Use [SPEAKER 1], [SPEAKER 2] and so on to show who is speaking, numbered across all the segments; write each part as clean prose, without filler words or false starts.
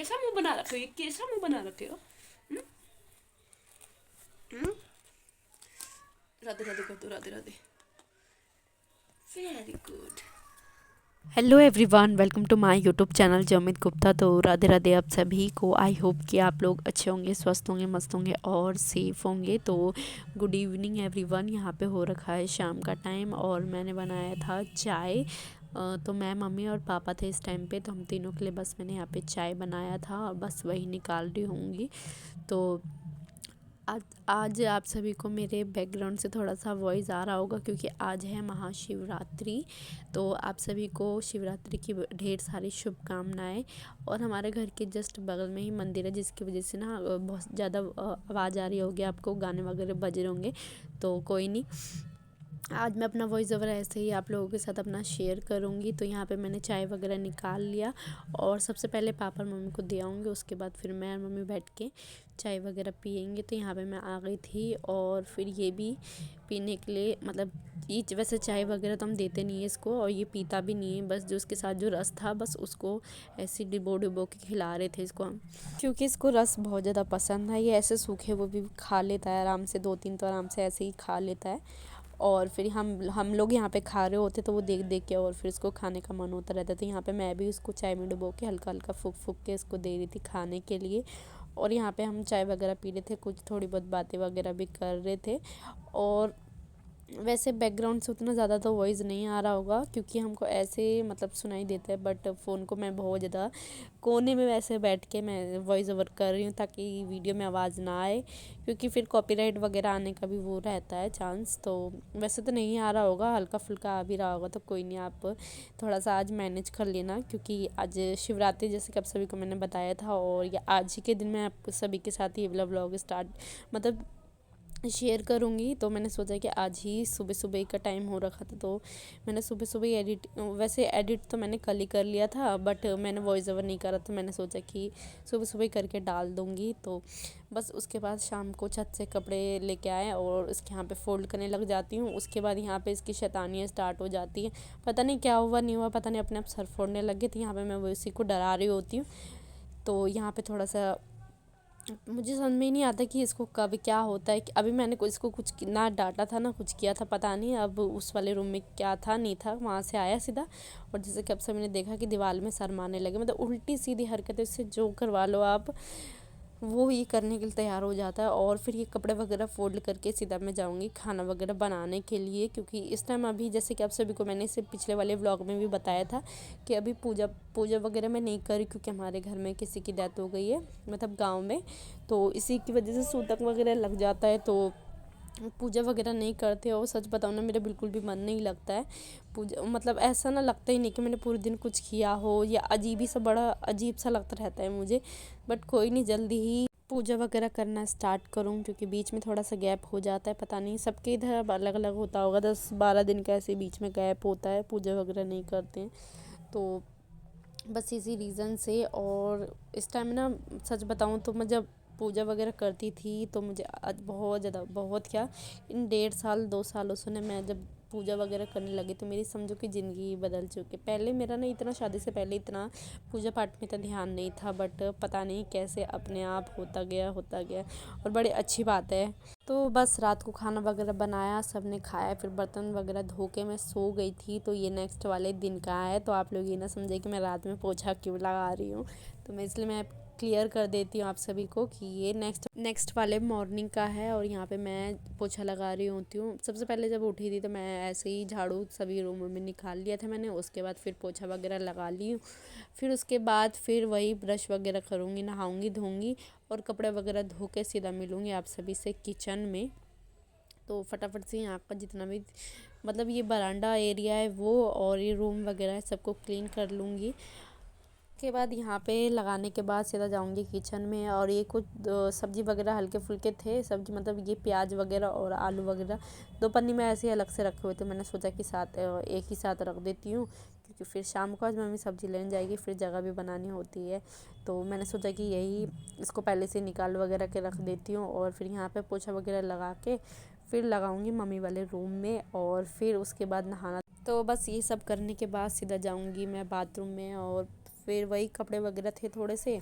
[SPEAKER 1] कैसा मुंह बना रखे हो, ये कैसा मुंह बना रखे हो? हम्म? हम्म? राधे राधे कर दो, Radhe Radhe. Very good. Hello everyone, welcome to my YouTube channel Jamit Gupta. तो राधे राधे आप सभी को। आई होप कि आप लोग अच्छे होंगे, स्वस्थ होंगे, मस्त होंगे और सेफ़ होंगे। तो गुड इवनिंग एवरीवन। यहाँ पे हो रखा है शाम का टाइम और मैंने बनाया था चाय। तो मैं, मम्मी और पापा थे इस टाइम पे, तो हम तीनों के लिए बस मैंने यहाँ पे चाय बनाया था और बस वही निकाल रही होंगी। तो आज आज आप सभी को मेरे बैकग्राउंड से थोड़ा सा वॉइस आ रहा होगा क्योंकि आज है महाशिवरात्रि। तो आप सभी को शिवरात्रि की ढेर सारी शुभकामनाएं। और हमारे घर के जस्ट बगल में ही मंदिर है, जिसकी वजह से ना बहुत ज़्यादा आवाज़ आ रही होगी आपको, गाने वगैरह बज रहे होंगे। तो कोई नहीं, आज मैं अपना वॉइस ओवर ऐसे ही आप लोगों के साथ अपना शेयर करूँगी। तो यहाँ पे मैंने चाय वगैरह निकाल लिया और सबसे पहले पापा और मम्मी को दे आऊँगी, उसके बाद फिर मैं और मम्मी बैठ के चाय वगैरह पियेंगे। तो यहाँ पे मैं आ गई थी और फिर ये भी पीने के लिए, मतलब ये वैसे चाय वगैरह तो हम देते नहीं है इसको, और ये पीता भी नहीं है, बस जो उसके साथ जो रस था बस उसको ऐसे डिबो डिबो के खिला रहे थे इसको हम, क्योंकि इसको रस बहुत ज़्यादा पसंद है। ये ऐसे सूखे वो भी खा लेता है आराम से, 2-3 तो आराम से ऐसे ही खा लेता है। और फिर हम लोग यहाँ पे खा रहे होते तो वो देख देख के और फिर इसको खाने का मन होता रहता। तो यहाँ पे मैं भी उसको चाय में डुबो के हल्का हल्का फूक फूक के इसको दे रही थी खाने के लिए। और यहाँ पे हम चाय वगैरह पी रहे थे, कुछ थोड़ी बहुत बातें वगैरह भी कर रहे थे। और वैसे बैकग्राउंड से उतना ज़्यादा तो वॉइस नहीं आ रहा होगा क्योंकि हमको ऐसे मतलब सुनाई देता है, बट फ़ोन को मैं बहुत ज़्यादा कोने में वैसे बैठ के मैं वॉइस ओवर कर रही हूँ ताकि वीडियो में आवाज़ ना आए, क्योंकि फिर कॉपीराइट वगैरह आने का भी वो रहता है चांस। तो वैसे तो नहीं आ रहा होगा, हल्का फुल्का आ भी रहा होगा, तो कोई नहीं, आप थोड़ा सा आज मैनेज कर लेना क्योंकि आज शिवरात्रि जैसे कि आप सभी को मैंने बताया था। और ये आज ही के दिन मैं आप सभी के साथ ये वाला व्लॉग स्टार्ट मतलब शेयर करूँगी। तो मैंने सोचा कि आज ही सुबह सुबह का टाइम हो रखा था, तो मैंने सुबह सुबह ही वैसे एडिट तो मैंने कल ही कर लिया था, बट मैंने वॉइस ओवर नहीं करा, तो मैंने सोचा कि सुबह सुबह करके डाल दूँगी। तो बस उसके बाद शाम को छत से कपड़े लेके आए और इसके यहाँ पे फ़ोल्ड करने लग जाती हूँ। उसके बाद यहाँ पे इसकी शैतानियाँ स्टार्ट हो जाती हैं, पता नहीं क्या हुआ नहीं हुआ, पता नहीं अपने आप सर फोड़ने लग गए थे। यहाँ पर मैं वो इसी को डरा रही होती हूँ। तो यहाँ पर थोड़ा सा मुझे समझ में ही नहीं आता कि इसको कब क्या होता है। कि अभी मैंने इसको कुछ ना डांटा था ना कुछ किया था, पता नहीं अब उस वाले रूम में क्या था नहीं था, वहाँ से आया सीधा। और जैसे कि अब सभी ने देखा कि दीवार में सर मारने लगे, मतलब उल्टी सीधी हरकतें से जो करवा लो आप वो ये करने के लिए तैयार हो जाता है। और फिर ये कपड़े वगैरह फोल्ड करके सीधा मैं जाऊँगी खाना वगैरह बनाने के लिए, क्योंकि इस टाइम अभी जैसे कि आप सभी को मैंने इसे पिछले वाले व्लॉग में भी बताया था कि अभी पूजा पूजा वगैरह मैं नहीं करी क्योंकि हमारे घर में किसी की डेथ हो गई है, मतलब गाँव में। तो इसी की वजह से सूतक वगैरह लग जाता है, तो पूजा वगैरह नहीं करते। और सच बताऊँ ना, मेरा बिल्कुल भी मन नहीं लगता है पूजा, मतलब ऐसा ना लगता ही नहीं कि मैंने पूरे दिन कुछ किया हो, या अजीब ही सा बड़ा अजीब सा लगता रहता है मुझे। बट कोई नहीं, जल्दी ही पूजा वगैरह करना स्टार्ट करूँ क्योंकि बीच में थोड़ा सा गैप हो जाता है। पता नहीं सबके इधर अब अलग अलग होता होगा, 10-12 दिन का ऐसे बीच में गैप होता है, पूजा वगैरह नहीं करते हैं। तो बस इसी रीज़न से। और इस टाइम ना सच बताऊँ तो मैं जब पूजा वगैरह करती थी तो मुझे आज बहुत ज़्यादा, बहुत क्या, इन 1.5 साल 2 सालों से ना मैं जब पूजा वगैरह करने लगी तो मेरी समझो कि ज़िंदगी बदल चुकी है। पहले मेरा ना इतना, शादी से पहले इतना पूजा पाठ में इतना ध्यान नहीं था, बट पता नहीं कैसे अपने आप होता गया। और बड़ी अच्छी बात है। तो बस रात को खाना वगैरह बनाया, सबने खाया, फिर बर्तन वगैरह धो के मैं सो गई थी। तो ये नेक्स्ट वाले दिन का है, तो आप लोग ये ना समझे कि मैं रात में पोछा क्यों लगा रही हूँ। तो मैं इसलिए मैं क्लियर कर देती हूँ आप सभी को कि ये नेक्स्ट वाले मॉर्निंग का है। और यहाँ पे मैं पोछा लगा रही होती हूँ। सबसे पहले जब उठी थी तो मैं ऐसे ही झाड़ू सभी रूमों में निकाल लिया था मैंने, उसके बाद फिर पोछा वगैरह लगा ली हूँ। फिर उसके बाद फिर वही ब्रश वगैरह करूँगी, नहाऊँगी धोऊँगी और कपड़े वगैरह धो के सीधा मिलूँगी आप सभी से किचन में। तो फटाफट से यहाँ का जितना भी मतलब ये बरांडा एरिया है वो और ये रूम वगैरह है सबको क्लीन कर लूँगी। के बाद यहाँ पे लगाने के बाद सीधा जाऊँगी किचन में। और ये कुछ सब्ज़ी वगैरह हल्के फुल्के थे, सब्ज़ी मतलब ये प्याज वगैरह और आलू वगैरह 2 पन्नी में ऐसे ही अलग से रखे हुए थे। मैंने सोचा कि साथ एक ही साथ रख देती हूँ क्योंकि फिर शाम को आज मम्मी सब्ज़ी लेने जाएगी, फिर जगह भी बनानी होती है। तो मैंने सोचा कि यही इसको पहले से निकाल वगैरह के रख देती हूँ और फिर यहाँ पर पोछा वगैरह लगा के फिर लगाऊंगी मम्मी वाले रूम में और फिर उसके बाद नहाना। तो बस ये सब करने के बाद सीधा जाऊंगी मैं बाथरूम में और फिर वही कपड़े वगैरह थे थोड़े से,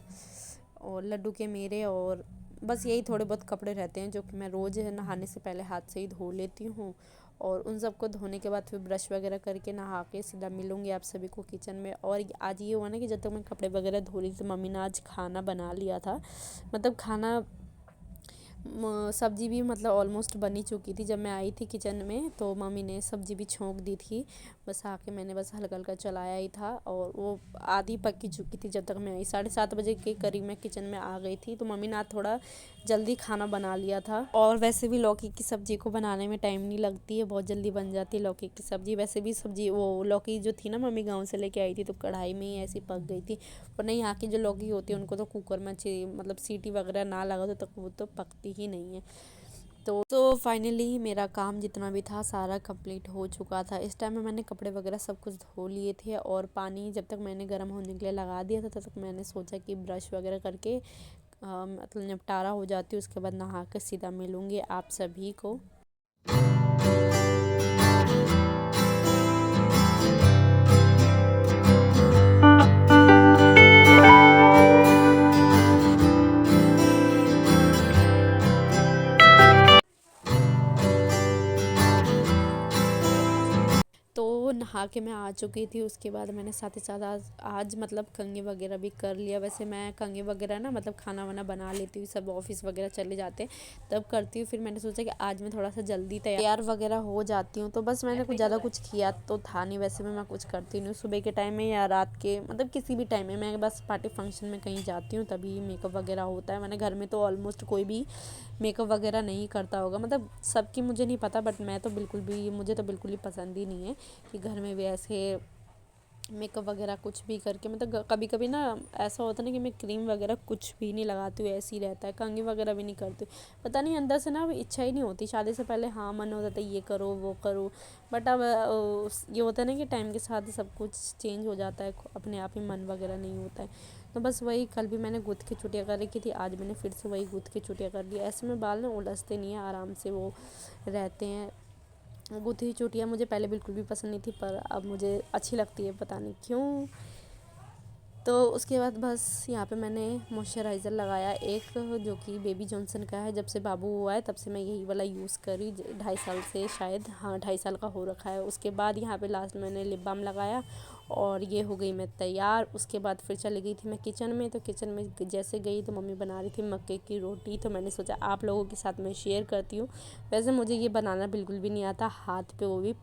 [SPEAKER 1] और लड्डू के मेरे, और बस यही थोड़े बहुत कपड़े रहते हैं जो कि मैं रोज़ नहाने से पहले हाथ से ही धो लेती हूँ। और उन सबको धोने के बाद फिर ब्रश वगैरह करके नहा के सीधा मिलूँगी आप सभी को किचन में। और आज ये हुआ ना कि जब तक मैं कपड़े वगैरह धो रही थी तो मम्मी ने आज खाना बना लिया था। मतलब खाना सब्ज़ी भी मतलब ऑलमोस्ट बनी चुकी थी। जब मैं आई थी किचन में तो मम्मी ने सब्ज़ी भी छोंक दी थी, बस आके मैंने बस हल्का हल्का चलाया ही था, और वो आधी पक चुकी थी जब तक मैं आई। 7:30 बजे के करीब मैं किचन में आ गई थी, तो मम्मी ने आज थोड़ा जल्दी खाना बना लिया था। और वैसे भी लौकी की सब्ज़ी को बनाने में टाइम नहीं लगती है, बहुत जल्दी बन जाती है लौकी की सब्ज़ी। वैसे भी सब्ज़ी वो लौकी जो थी ना मम्मी गाँव से लेके आई थी, तो कढ़ाई में ही ऐसी पक गई थी। और नहीं, यहाँ की जो लौकी होती है उनको तो कुकर में अच्छी मतलब सीटी वगैरह ना लगा तो तक वो तो पकती ही नहीं है। तो फाइनली मेरा काम जितना भी था सारा कंप्लीट हो चुका था। इस टाइम में मैंने कपड़े वगैरह सब कुछ धो लिए थे, और पानी जब तक मैंने गर्म होने के लिए लगा दिया था तब तक मैंने सोचा कि ब्रश वगैरह करके मतलब निपटारा हो जाती, उसके बाद नहा कर सीधा मिलूँगी आप सभी को। तो नहा के मैं आ चुकी थी। उसके बाद मैंने साथ ही साथ आज मतलब कंघी वगैरह भी कर लिया। वैसे मैं कंघी वगैरह ना मतलब खाना वाना बना लेती हूँ, सब ऑफिस वगैरह चले जाते हैं तब करती हूँ। फिर मैंने सोचा कि आज मैं थोड़ा सा जल्दी तैयार वगैरह हो जाती हूँ, तो बस मैंने कुछ ज़्यादा कुछ किया तो था नहीं। वैसे में मैं कुछ करती नहीं हूँ सुबह के टाइम में या रात के, मतलब किसी भी टाइम में। मैं बस पार्टी फंक्शन में कहीं जाती हूँ तभी मेकअप वगैरह होता है, मैंने घर में तो ऑलमोस्ट कोई भी मेकअप वगैरह नहीं करता होगा। मतलब सबकी मुझे नहीं पता, बट मैं तो बिल्कुल भी, मुझे तो बिल्कुल ही पसंद ही नहीं है कि घर में भी ऐसे मेकअप वगैरह कुछ भी करके। मतलब कभी कभी ना ऐसा होता है ना कि मैं क्रीम वगैरह कुछ भी नहीं लगाती हूँ, ऐसे ही रहता है। कंघी वगैरह भी नहीं करती हूँ, पता नहीं अंदर से ना इच्छा ही नहीं होती। शादी से पहले हाँ मन होता था ये करो वो करो, बट अब ये होता है ना कि टाइम के साथ सब कुछ चेंज हो जाता है, अपने आप ही मन वगैरह नहीं होता है। तो बस वही, कल भी मैंने गुथ की चुटिया कर रखी थी, आज मैंने फिर से वही गुथ की चुटिया कर ली। ऐसे में बाल ना उलझते नहीं है, आराम से वो रहते हैं। गुथी चुटिया मुझे पहले बिल्कुल भी पसंद नहीं थी, पर अब मुझे अच्छी लगती है, पता नहीं क्यों। तो उसके बाद बस यहाँ पे मैंने मॉइस्चराइज़र लगाया एक, जो कि बेबी जॉनसन का है। जब से बाबू हुआ है तब से मैं यही वाला यूज़ करी, 2.5 साल से शायद, हाँ 2.5 साल का हो रखा है। उसके बाद यहाँ पे लास्ट मैंने लिप बाम लगाया, और ये हो गई मैं तैयार। उसके बाद फिर चली गई थी मैं किचन में। तो किचन में जैसे गई तो मम्मी बना रही थी मक्के की रोटी, तो मैंने सोचा आप लोगों के साथ मैं शेयर करती हूँ। वैसे मुझे ये बनाना बिल्कुल भी नहीं आता हाथ पे, वो भी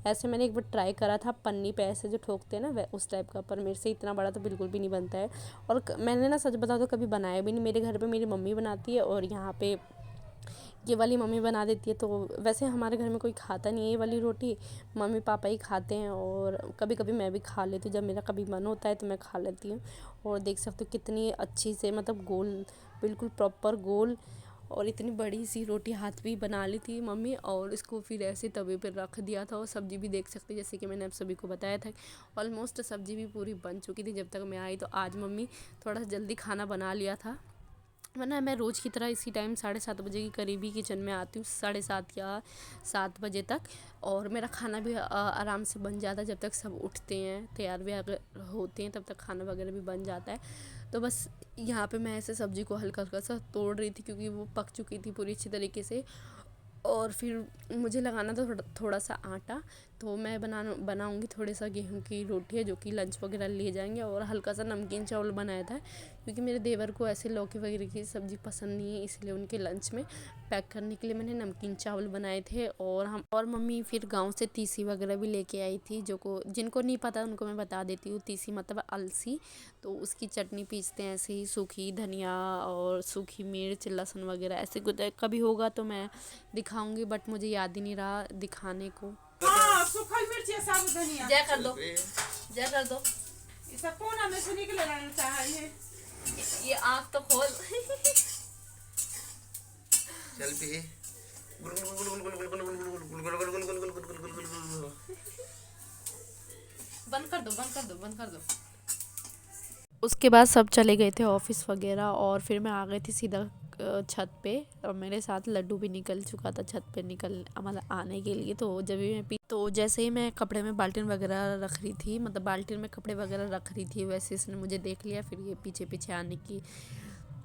[SPEAKER 1] ऐसे मैंने एक बार ट्राई करा था पन्नी पे ऐसे जो ठोकते हैं ना वह उस टाइप का, पर मेरे से इतना बड़ा तो बिल्कुल भी नहीं बनता है। और मैंने ना सच बताओ तो कभी बनाया भी नहीं। मेरे घर पे मेरी मम्मी बनाती है और यहाँ पे ये वाली मम्मी बना देती है। तो वैसे हमारे घर में कोई खाता नहीं है ये वाली रोटी, मम्मी पापा ही खाते हैं, और कभी कभी मैं भी खा लेती हूँ। जब मेरा कभी मन होता है तो मैं खा लेती हूँ। और देख सकते हो कितनी अच्छी से मतलब गोल, बिल्कुल प्रॉपर गोल, और इतनी बड़ी सी रोटी हाथ भी बना ली थी मम्मी, और इसको फिर ऐसे तवे पर रख दिया था। और सब्ज़ी भी देख सकते जैसे कि मैंने आप सभी को बताया था, ऑलमोस्ट सब्ज़ी भी पूरी बन चुकी थी जब तक मैं आई। तो आज मम्मी थोड़ा सा जल्दी खाना बना लिया था, वरना मैं रोज़ की तरह इसी टाइम 7:30 बजे के करीब ही किचन में आती हूँ, 7:30 या 7 बजे तक। और मेरा खाना भी आराम से बन जाता है, जब तक सब उठते हैं तैयार व्यार होते हैं तब तक खाना वगैरह भी बन जाता है। तो बस यहाँ पे मैं ऐसे सब्ज़ी को हल्का हल्का सा तोड़ रही थी क्योंकि वो पक चुकी थी पूरी अच्छी तरीके से। और फिर मुझे लगाना था थोड़ा सा आटा, तो मैं बनाऊंगी थोड़े सा गेहूं की रोटी है जो कि लंच वगैरह ले जाएंगे। और हल्का सा नमकीन चावल बनाया था क्योंकि मेरे देवर को ऐसे लौकी वगैरह की सब्ज़ी पसंद नहीं है, इसलिए उनके लंच में पैक करने के लिए मैंने नमकीन चावल बनाए थे। और मम्मी फिर गांव से तीसी वगैरह भी लेके आई थी, जिनको नहीं पता उनको मैं बता देती हूँ। तीसी मतलब अलसी, तो उसकी चटनी पीसते हैं ऐसे ही, सूखी धनिया और सूखी मिर्च लहसुन वगैरह ऐसे कुछ। कभी होगा तो मैं दिखाऊंगी, बट मुझे याद ही नहीं रहा दिखाने को।
[SPEAKER 2] हाँ, सूखल मिर्च या साबुत धनिया
[SPEAKER 1] जय कर दो, जय कर दो।
[SPEAKER 2] इस कोना में से निकल रहा चाहिए।
[SPEAKER 1] ये आँख तो खोल।
[SPEAKER 3] चल पी।
[SPEAKER 1] बंद कर दो, बंद कर दो, बंद कर दो। उसके बाद सब चले गए थे ऑफिस वगैरह, और फिर मैं आ गई थी सीधा छत पे, और मेरे साथ लड्डू भी निकल चुका था छत पे निकल मतलब आने के लिए। तो जब भी तो जैसे ही मैं कपड़े में बाल्टीन वगैरह रख रही थी, मतलब बाल्टीन में कपड़े वगैरह रख रही थी, वैसे इसने मुझे देख लिया। फिर ये पीछे पीछे आने की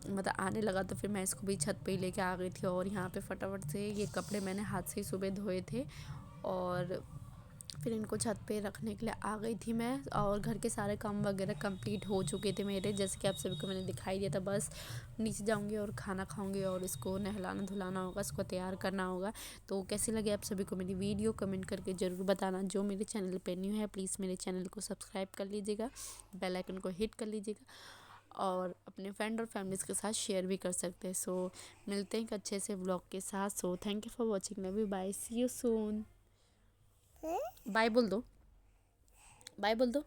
[SPEAKER 1] मतलब आने लगा, तो फिर मैं इसको भी छत पे ही लेके आ गई थी। और यहाँ पे फटाफट से ये कपड़े मैंने हाथ से ही सुबह धोए थे और फिर इनको छत पे रखने के लिए आ गई थी मैं। और घर के सारे काम वगैरह कंप्लीट हो चुके थे मेरे, जैसे कि आप सभी को मैंने दिखाई दिया था। बस नीचे जाऊंगी और खाना खाऊंगी और इसको नहलाना धुलाना होगा, इसको तैयार करना होगा। तो कैसी लगी आप सभी को मेरी वीडियो कमेंट करके ज़रूर बताना। जो मेरे चैनल पे न्यू है प्लीज़ मेरे चैनल को सब्सक्राइब कर लीजिएगा, बेल आइकन को हिट कर लीजिएगा और अपने फ्रेंड और फैमिलीज़ के साथ शेयर भी कर सकते हैं। सो मिलते हैं एक अच्छे से व्लॉग के साथ। So thank you for watching, love you, bye, see you soon. Bye बोल दो, बाय बोल दो।